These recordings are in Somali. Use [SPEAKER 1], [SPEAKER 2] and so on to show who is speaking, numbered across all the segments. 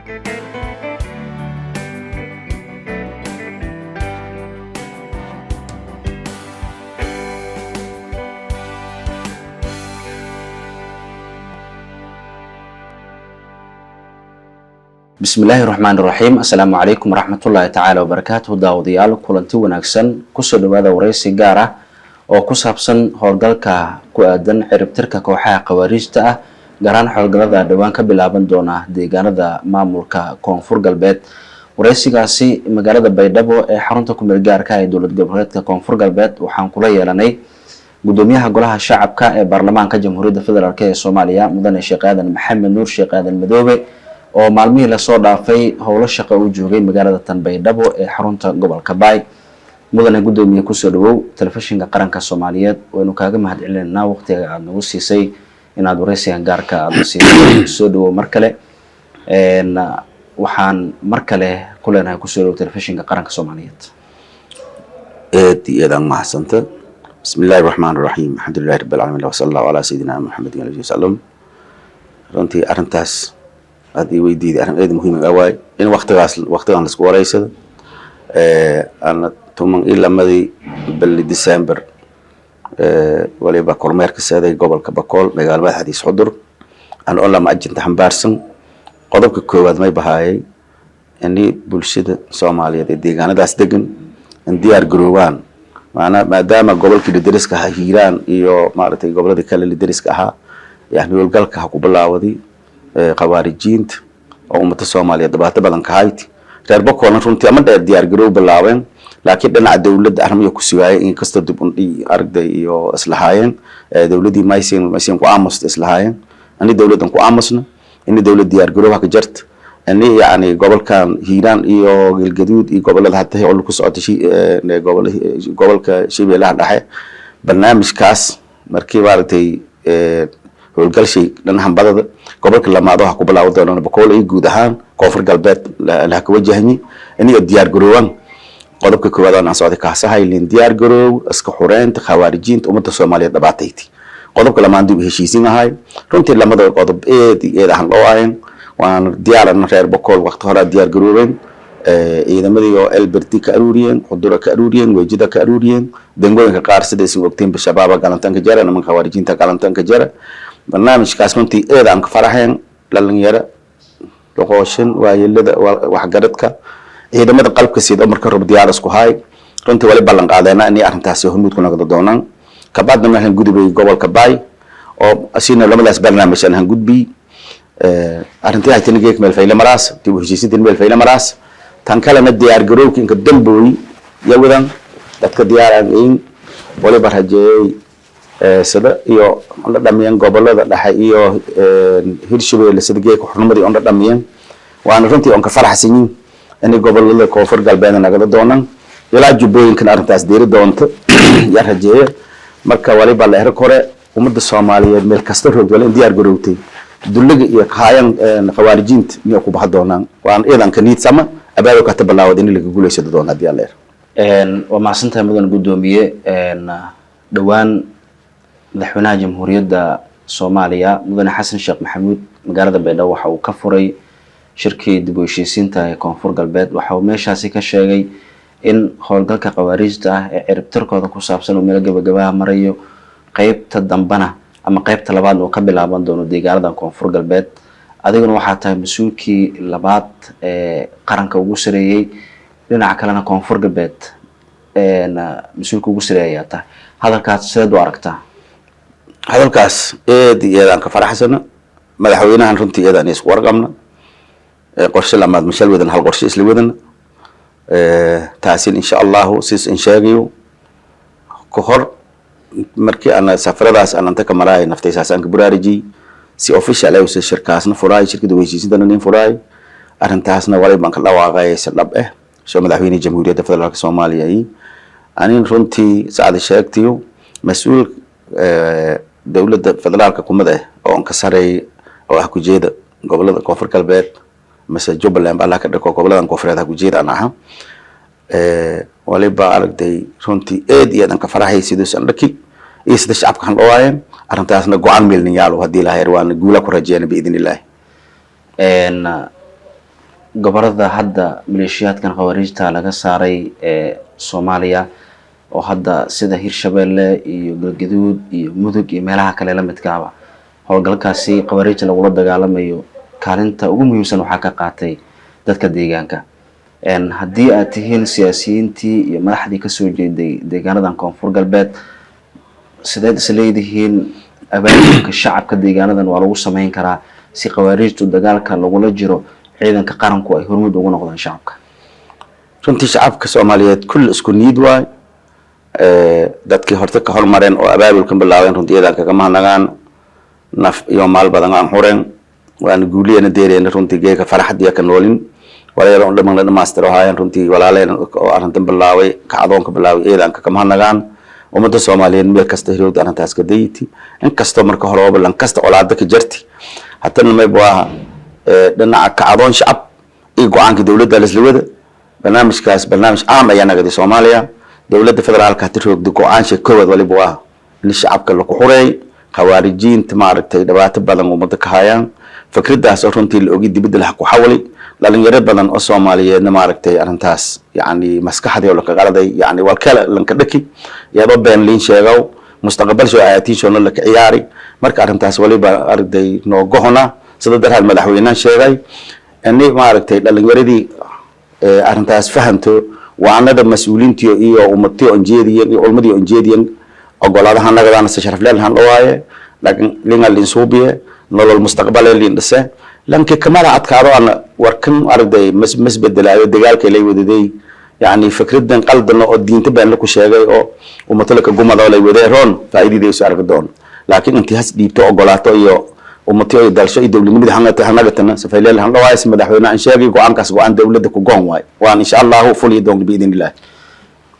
[SPEAKER 1] بسم الله الرحمن الرحيم السلام عليكم ورحمة الله تعالى وبركاته داوديال كلنتي وناكسن كسر هذا ورئيس جارة أو كسبسن هرجلك كأدن عربترك كوحة قواريجته جاران هرجلة دوان كبلابن دونا دي جارة معمولك كونفور قلبت ورئيس جاسي مجرد بيدبو حرنتكم الجار كاي دولة جبهات كونفور قلبت وحنقولي لني قدوميها قولها الشعب كبرلمان كجمهورية فدرالية الصومالية مدن الشيخ آدم محمد نور الشيخ آدم مدوبي oo maalmihii la soo dhaafay howlo shaqo uu joogay magaalada Tanbaydhabo ee xarunta gobolka Baay mudane gudoomiye ku soo dhawow telefishinka qaranka Soomaaliyeed waynu kaaga mahadcelinaynaa waqtiga aad nagu siisay inaad wareysigan gaarka aad siisay soo dhawow mar kale waxaan mar kale ku leenahay ku soo dhawow telefishinka qaranka Soomaaliyeed
[SPEAKER 2] iyadan mahasanta bismillaahir rahmaanir rahiim alxamdulillaahi rabbil aalamiin wa sallallahu ala sayidina muhammadin alayhi wasallam runtii arintaas هذه ويدي أنا مهم أوي إن وقت عن السكورة يصير أنا ثم إلا مدي بالديسمبر ولا بكور مركز هذا قبل كبكول مجال واحد حديث حضر أنا أقول لما أجنت حمبارسن قدرك كواد ما يبهاي إني بولشيد سوماليا دي أنا داس دقن إن ديار جروان معنا ما دام قبل كده درس كها هيران إيو مارتي قبل ذيك اللي درس كها يعني يقول كها قبل عودي قوارجينت أو متسومالية دبعت بدن كهايتي ربك وانا رنتي أمد ديار جروب باللاوين لكن أنا الدولة أهم يكسوعي إن كستر دبون أرد يو إصلاحين دولة دي ما يصير قاموس إصلاحين أني دولة كو قاموسنا إني دولة ديار جروب هكجرت أني يعني قبل كان هيران يو الجدود قبل هذا حتى يقول لك ساعات شيء قبل كشيء بيلا ده برنامج كاس مركي وارتي والقال شيء لأن هم بدأ قبل كل ما ضاع قبل أو ده أنا بقول إيه جودهان كفر قلبت لهك وجهني إني الديار جروان قبل كل أنا صادق كاسة هاي لين ديار جرو أسكحورين تخوارجين تأمت الصومالية دبعتيتي قبل كل ما عندي بهشيسين هاي رنت لما ضاع قبل إيه ده هنلاقين وأنا ديار أنا غير بقول وقت هذا ديار جروين إذا ما ديو البرتي كأروريين حضورة كأروريين وجدة كأروريين دنقول كقارس ده اسمه وقتين بالشباب قالن تنكجرة أنا من خوارجين تقالن تنكجرة برنامج كاسمنتي إذا أنك فرحين للنيرة لقوشن ويلد وحجرتك إذا ما تقلب كسيد أمر كرب ديار اسكوهاي كنت ولي بلنق علينا إني أحنا تحسيهم بتكون قد دونا كبعد ما هنجود بي قبل كباي أو أسينا لما لاس برنامج أنا هنجود بي أرنتي هاي تنجيك من الفيلم راس تبغى جيسين تنبي الفيلم راس تنكلم الديار جروك إنك دمبوي يودن تذكر ديار إن ولي برهجي sida iyo on dhamiyeen gobolada dhaxay iyo hirshabeelle sida geeka xurmadii on dhamiyeen waana runtii on ka faraxsanyiin in gobolada koonfur galbeed naga doonaan ilaa jubbooyinkan arintaas diiri doonto ya rajeeyo marka waliba la heer kore umada Soomaaliyeed meel kasta roogwala diyaar garowtay duliga iyo kaayan khawaarijinta iyo ku baxdo doonaan waan iidan ka niid sama abaado ka tabalawad in laga guuleysado doonaa diyaar
[SPEAKER 1] waa maasantahay mudan gudoomiye dhawaan madaxweynaha jamhuuriyadda Soomaaliya mudane xasan sheekh maxamuud magaalada Baydhabo waxa uu ka furay shirkii dib u heshiisiinta ee koonfur galbeed waxa uu meeshaasi ka sheegay in howlgalka qawaarijta ah ee ciribtirkooda ku saabsan uu meel gabagabaha marayo qaybta dambana ama qaybta labaad oo ka bilaaban doono deegaanada koonfur galbeed adiguna waxa tahay mas'uulkii labaad ee qaranka ugu sareeyay dhinaca kalena koonfur galbeed mas'uulka ugu sareeyay tahay hadalkaas sidoo u aragtaa
[SPEAKER 2] hadalkaas iyadaan ka faraxsana madaxweynahan runtii iyadaan isku warqabna qorshe lamaad mashal wadan hal qorshe isla wadan taasin insha Allah sis in sheegayo ka hor markii ana safaradaas aan inta ka maray naftaysa aan ka buraariji si official ay usoo shirkaasna furay shirkada weysiisinta nin furay arintaasna walay banka dhawaaqay sadab soo madaxweynaha jamhuuriyadda federaalka Soomaaliya anin runtii saad sheegtiyo mas'uul dawladda federaalka kumada oo ka saray oo ah ku jeeda gobolada koonfur galbeed mase Jubbaland baa la ka dhaqo gobolada koonfureed ah ku jeeda anaha waliba aragtay runtii iyo dan ka farahay sidoo sandaki sida shacabka han dhawaayeen arintaasna go'aan meelin yaalo hadii la heer waan guula ku rajeeyay biidin ilaahay
[SPEAKER 1] gobolada hadda maleeshiyaadkan khawaarijta laga saaray ee Soomaaliya oo hadda sida Hirshabeelle iyo Galgaduud iyo Mudug iyo meelaha kale la midka ah howlgalkaasi khawaarijta lagula dagaalamayo kaalinta ugu muhiimsan waxaa ka qaatay dadka deegaanka haddii aad tihiin siyaasiyiintii iyo madaxdii ka soo jeeday deegaanadan koonfur galbeed sideed isleedihiin abaabulka shacabka deegaanadan waa lagu sameyn karaa si khawaarijtu dagaalka lagula jiro ciidanka qaranku ay hormuud ugu noqdaan shacabka
[SPEAKER 2] runtii shacabka Soomaaliyeed kull isku niid waay dadkii horta ka hormareen oo abaabulkan bilaabeen runtii iyadan kaga mahadnagaan naf iyo maal badan aan xureen waan guuliyana deereen runtii geeka farxad ka noolin walaalo dhamaan la master ahaayeen runtii walaaleen oo arintan bilaaway kacdoonka bilaaway iyadan kaga mahadnagaan ummadda Soomaaliyeed meel kasta hirowd arintaas ka dayti in kasto marka hore oo balan kasta olaada ka jirti hatta ma baa dhinaca kacdoon shacab iyo go'aanka dawladda la isla wada barnaamijkaas barnaamij caam ayaa nagadi Soomaaliya dawladda federaalka tirogda go'aansha koowad waliba waa in shacabka la ku xureey khawaarijinta maaragtay dhibaato badan ummadda ka hayaan fikradaas oo runtii la ogi dibadda la ku xawli dhalinyaro badan oo Soomaaliyeedna maaragtay arintaas yaani maskaxdii la ka qaladay yaani walkala lanka dhaki iyadoo been liin sheegaw mustaqbal soo aayatiin soo la ka ciyaari marka arintaas waliba arday noo go'ona sida daraal madaxweynaha sheegay inay maaragtay dhalinyaradii arintaas fahanto waanada mas'uuliintii iyo ummadtii oo jeediyeen iyo ulmadii oo jeediyeen ogolaadaha nagadana sharaf leeyahay dhawaaye laakiin linga linsuubiye nolol mustaqbal liin dhise lanka kamala adkaado aan warkan arday masbedelayo dagaalka ilay wadaday yaani fikradan qaldan oo diinta baan la ku sheegay oo ummadda ka gumada lay waday roon faa'iideyso aragdoon laakiin intii has dhiibto ogolaato iyo ummadii ay dalsho iyo dawladnimada hanagatana safayleen han dhawaayis madaxweynaha aan sheegay go'aankaas go'aan dawladda ku go'an waay waan insha Allah fulii doon biidinillah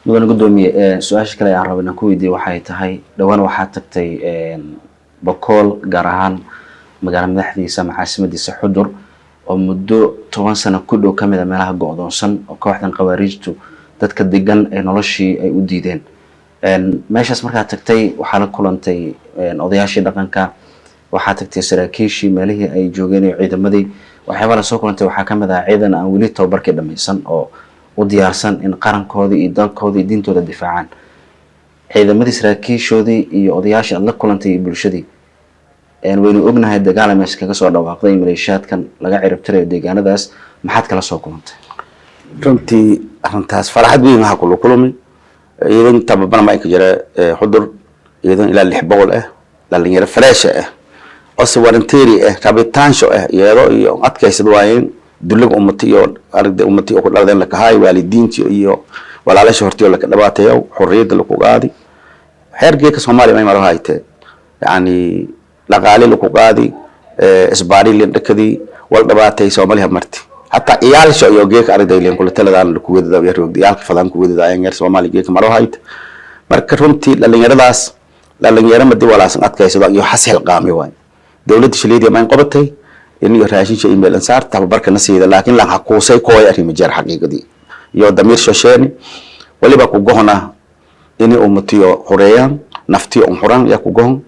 [SPEAKER 1] mudan gudoomiye su'aasha kale aan rabaa ku weydiiyo waxay tahay dhawaan waxa tagtay Boqol gaar ahaan magaalada madaxdiisa caasimadiisa Xudur oo muddo 10 sano ku dhow kamid ah meelaha go'doonsan oo kooxdan khawaarijtu dadka degan ee noloshii ay u diideen meeshaas markaa tagtay waxa la kulantay odayaashii dhaqanka waxaa tagtay saraakiishii meelihii ay joogeen iyo ciidamadii waxyaabo la soo kulantay waxaa kamid ah ciidan aan weli tababarkii dhameysan oo u diyaarsan in qarankoodii iyo dalkoodii iyo diintooda difaacaan ciidamadii saraakiishoodii iyo odayaashii aad la kulantay iyo bulshadii waynu ognahay dagaal meesha kaga soo dhawaaqday maleeshiyaadkan laga ciribtirayo deegaanadaas maxaad kala soo kulantay
[SPEAKER 2] runtii arintaas farxad weyn waxa ku kulmay ciidan tababar ma ka jira Xudur ciidan ilaa 600 ah dhalinyaro fresh ah oo sawaranteeri ah rabitaansho ah iyo adkaysad waayeen dulliga ummati iyo aragda ummati oo ku dhaladeen la kahay waalidiintii iyo walaalasha hortii la ka dhabaatayo xorriyada la ku qaadi xeergeeka Soomaaliya ma maro hayte yaani laqaali la ku qaadi isbaari leen dhakadii wal dhabaatay Soomaaliya marti hatta iyaalsho iyo geeka aragday leen kula taladaan la ku wada roogdi yaalka fadan ku wada ayaan yar Soomaaliya geeka maro hayte marka runtii dhalinyaradaas dhalinyaro madi walaasan adkaysada iyo xasil qaami waay dawladda shiliidii ma qabatay in iyo raashin shay email ansaar tababarka nasiida laakiin la xaquusay kooy arimo jar xaqiiqadii iyo damir shashani waliba ku gohna in ummatiyo xoreeyaan naftiyo xuran ya ku gohon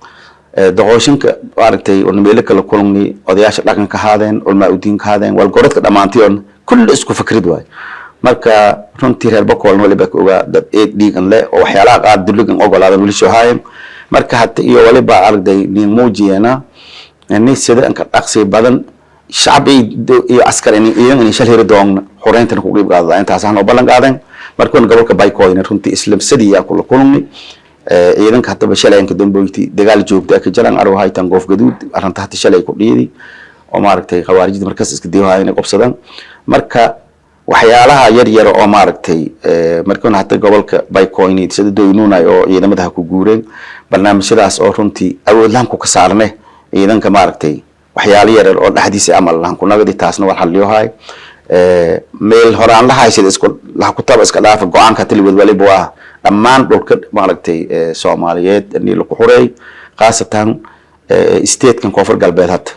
[SPEAKER 2] doqoshinka aragtay oo meel kala kulmni odayaasha dhaqanka haadeen ulma u diin ka haadeen wal goradka dhamaantiyoon kullu isku fikrid waay marka runtii reer Boqol waliba ku ogaa dad eed dhiigan leh oo waxyaalaha qaar dulligan ogolaadan wali soo haayeen marka hatta iyo waliba aragday ni muujiyana يعني سيدا أنك أقصي بدن شعبي يعسكرني إيران شال هير دون حرين تنقول قاعدة أنت عشان أبلغ قاعدين مركون قبل كبايكوين رنتي إسلام سدي يأكل كلني إيران حتى بشلة إنك دم بيتي دجال جوب ده كجران أروح هاي تنقف جدود أران تحت شلة يكبريدي وماركتي خوارج مركز إسكديو هاي إنك أبصدان مركا وحيالها ير أو ماركتي مركون حتى قبل كبايكوين سيدا دوينونا أو إيران مده كوجورين برنامج سداس أو رنتي أول لام كوكسارنه إذن كماركتي وحيالي ير أو الحديث عمل لهم كنا قد تاسنا والحليو هاي ميل هران لها يصير إسكول لها كتاب إسكال في القرآن كتلي بالولي بوا أمان بقول ماركتي سوماليات إني لقحوري خاصة استيت كان كفر قلبه هات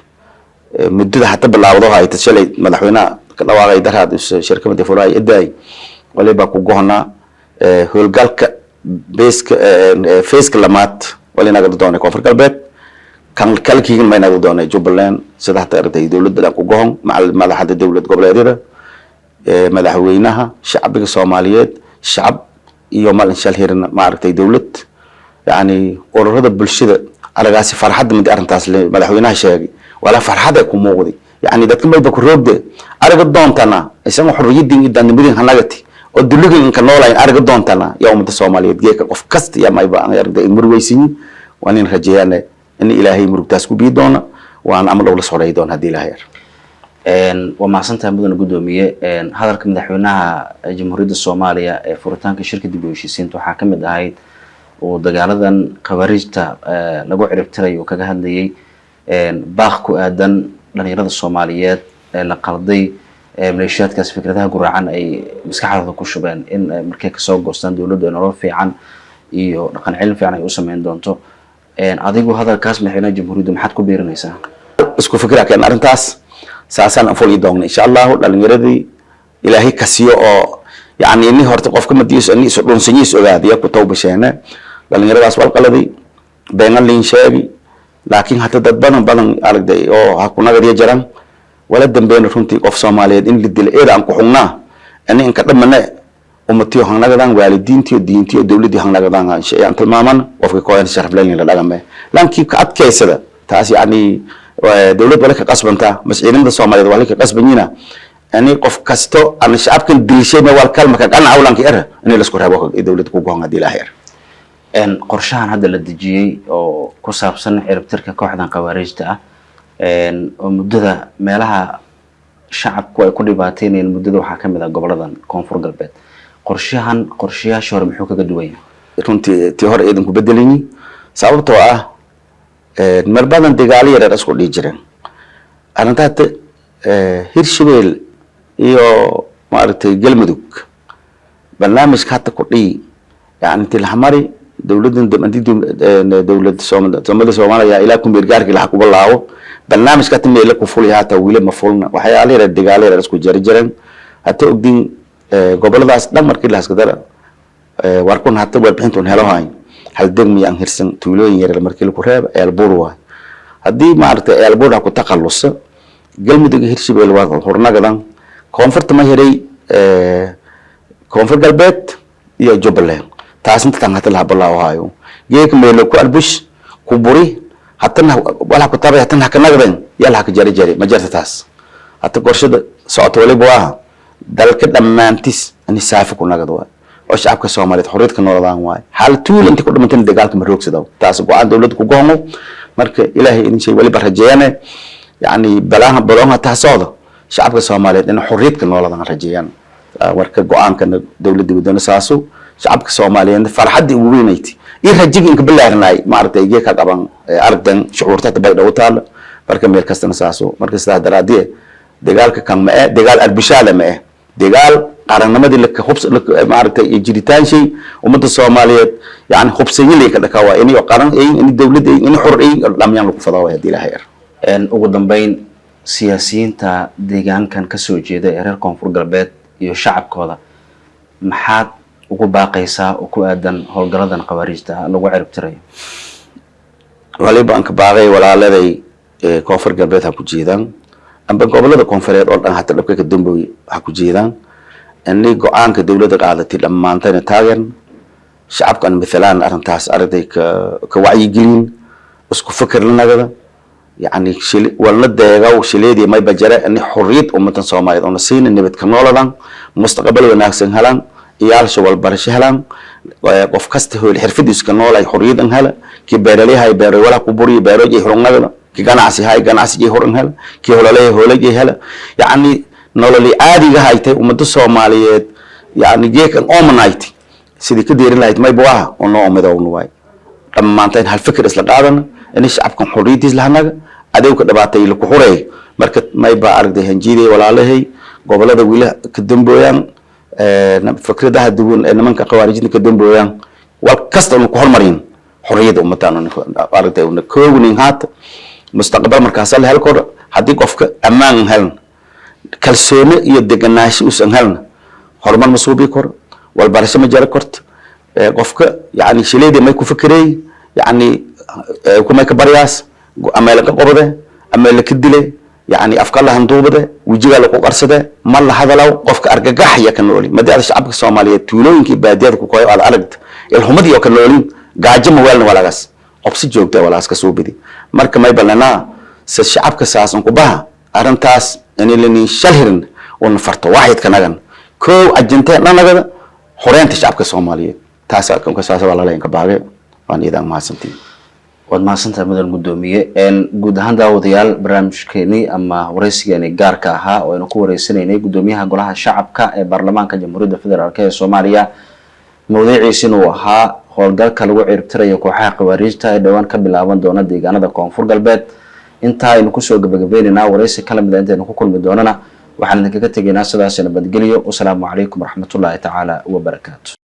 [SPEAKER 2] مدة حتى بالعوضة هاي تشلي مدحونا كلا واقع يدرها شركة مدفوراي إداي ولي بقول جهنا هو القلق بيسك فيس كلمات ولي نقدر دونه كفر قلبه كان كلكين ما ينادوا دونه جبلان سدحت أرتي دولة دلنا كوجهم مع حد دولة قبل هذا madaxweynaha shacbiga Soomaaliyeed shacab iyo mal insha Allah maaragtay dawlad yani ururada bulshada aragaasi farxad mid arintaas madaxweynaha sheegay wala farxad ku muuqday yani dadka mayba ku roogde araga doontana isaga xurriyadii idanimidin hanagati oo dulugin ka noolayn araga doontana yaa umada Soomaaliyeed geeka qof kasta yaa mayba aan aragday murwaysin waan in rajayana in Ilaahay murugtaas ku bii doona waan amal la socday doona hadii Ilaahay وما سنتها مدن قدومية هذا الكلام دحونها جمهورية الصومالية فرتان كشركة دبليوشيسين تحاكم الدهايد ودجالدا خوارجتا لجو عرفتري وكجهد لي باخكو آدن لنيرد الصوماليات لقرضي مليشيات كاس فكرتها جرعان أي مسكحة كوشبان إن مركز سوق جوستان دولود إن رافع عن إيو نقن علم في عن يوسمين دونتو أديكو هذا الكاس من حين جمهورية محد كبير نيسا اسكو فكرة كان أرنتاس ساسان أفول يدون إن شاء الله للمردي إلهي كسيو يعني إني هرت قف كم ديس إني سلون سنيس أولاد يا كتوب شينا للمردي أسوال قلدي بين اللين شابي لكن حتى تبان على ده أو هكونا قدي جرام ولا دم بين رونتي قف سوماليد إن للدل إيرا أنكو حنا إني إنك تمنى أمتيو هنغنا قدان والدين تيو دين تيو دولة هنغنا قدان شيء أنت المامان وفي كوين شرف لين لا جنبه لكن كيف كأت كيسة تاسي يعني دولة ولا كقصبنتا مسؤولين الصوماليين ولا كقصبنينا يعني قف كستو أنا شعب كن دليشة ما والكلمة كأنا أولاً كأره إني لسكور هبوك دولة كوجون هذه لاهير
[SPEAKER 1] إن قرشان هذا الدجي أو كسب سنة عرب تركة كوحدة قوارجته إن مدة مالها شعب كل باتين المدة وحكم إذا قبلنا كونفور قلبت قرشها شهر محوكة قدوية
[SPEAKER 2] كنت تهور إذا كبدليني سببتها مرباdan dagaal yar isku dhijireen arintaas Hirshabelle iyo maartay Galmudug barnaamijka hata ku dhii yani tilhamari dawladda dawladda Soomaaliya ila kumir gaarkii la xaqo laawo barnaamijka timeel ku fulay hata wiila ma fulna waxyaalo yar dagaal yar isku jarjareen hata ogdin goboladaas dhan markii la iska dara warkun hata warbixintu helo hayn hal degmi aan hirsan tuulooyin yar markii la ku reeb eelbuur waa hadii maartay eelbuur ku taqallusa Galmudug Hirshabelle waa hornagadan koonfurta ma hiray koonfur galbeed iyo Jubbaland taas inta tan hata la balaawayo geek meel ku albush ku buri hatana wala ku tabay hatana ka nagdan yalla ka jari jari ma jarta taas hata qorshada socod waliba waa dalka dhamaantis ani saafi ku nagad waa oo shacabka Soomaaliyeed xorriyadka nolodaan waay hal tuul inta ku dhimanteen dagaalka ma roogsado taas go'aan dawladda ku goomo marka Ilaahay in shay wali barajayana yani balaha taasooda shacabka Soomaaliyeed in xorriyadka nolodaan rajayaan warka go'aanka dawladda wadana saaso shacabka Soomaaliyeed farxadii ugu weynayti in rajigin ka bilaarnay maartay iyaga ka qaban aragdan shucuurta bay dhawtaal marka meel kastana saaso marka sidaa daraadii dagaalka kan ma dagaal arbishaale ma dagaal qarannimadii la xubs maartay jiritaan shay umada Soomaaliyeed yani xubsayeen leeka dhakawa inay qaran in dawladda in xorriyin dhammaan lagu fadaawo hadii la hayr
[SPEAKER 1] ugu dambeyn siyaasiyiinta deegaankan ka soo jeeda ee reer koonfur galbeed iyo shacabkooda maxaad ugu baaqaysaa oo ku aadan howlgaladan qawaarijta lagu ciribtiray
[SPEAKER 2] waliba aan ka baaqay walaaladay koonfur galbeed ha ku jeedaan amba gobolada koonfureed oo dhan hata dhabka ka dambeeyay ha ku jeedaan inay go'aanka dawladda qaadatay dhamaanteen taagan shacabkan midalan arintaas arday ka wacyi gelin isku fikir lanagada يعني ولا دقيقة وشليدي ما يبجرا إن حرية أمة الصومالية أنا سين إن بتكنولدان مستقبل وناكسن هلان إيال شوال برش هلان وفكسته الحرفة يسكنولا حرية إن هلا كي بيرلي هاي بير ولا كبوري بيرو جي هرون هلا كي جناسي هاي جناسي جي هرون هلا كي هلا جي هلا يعني نولي عادي هاي تي أمة الصومالية يعني جيك أمنايتي سيدي كدير لايت ما يبواها أنا أمدا ونواي لما أنتين هالفكر إسلا قادنا إن شعبكم حرية إسلا adeeg dhabaatay la ku xuray marka may ba aragday hanjiiday walaalahay gobolada wiila ka dambeeyaan fikradaha duwan ee nimanka qawaarijinta ka dambeeyaan wal kasta oo ku hormarin xorriyada ummadana aragtay una koownin haat mustaqbal markaas la hel kor hadii qofka amaan hel kalsooni iyo deganaansho u san helna hormar masuubi kor wal barasho ma jar kort qofka yani shileedii may ku fikiray yani kuma ka baryaas أما لك قبضة أما لك الدلة يعني أفكار لهم دوبده وجيها لقو قرصده ما الله هذا لو قفك أرجح يا كنولي ما دي شعبك الصومالية تولين كي بادية كوكاي على أرجد الحمدي يا كنولين قاعد موالنا ولا جس أبسط جوكته ولا أسكت سوبدي مرك ما يبلنا شعبك ساسن كوبها أرنتاس يعني اللي شلهرن ونفرط واحد كنجن كو أجنته نجد حرية شعبك الصومالية تاسع كم كساسة ولا لا ينكباره وأنا إذا ما سنتي
[SPEAKER 1] waad mahadsantahay mudan gudoomiye guud ahaan daawadayaal barnaamijkeeni ama wareysigeeni gaarka ahaa oo aynu ku wareysanaynay gudoomiyaha golaha shacabka ee baarlamaanka jamhuuriyadda federaalk ee Soomaaliya mowduuciisuna uu ahaa howlgalka lagu ciribtirayo kooxaha qawaariijta ee dhawaan ka bilaaban doona deegaanada koonfur galbeed inta aynu ku soo gabagabeynayna wareysi kala mid ah inta aynu ku kulmi doonana waxaan idinkaga tegaynaa sidaas nabadgelyo. Wassalaamu calaykum waraxmatullaahi tacaala wa barakaatuh.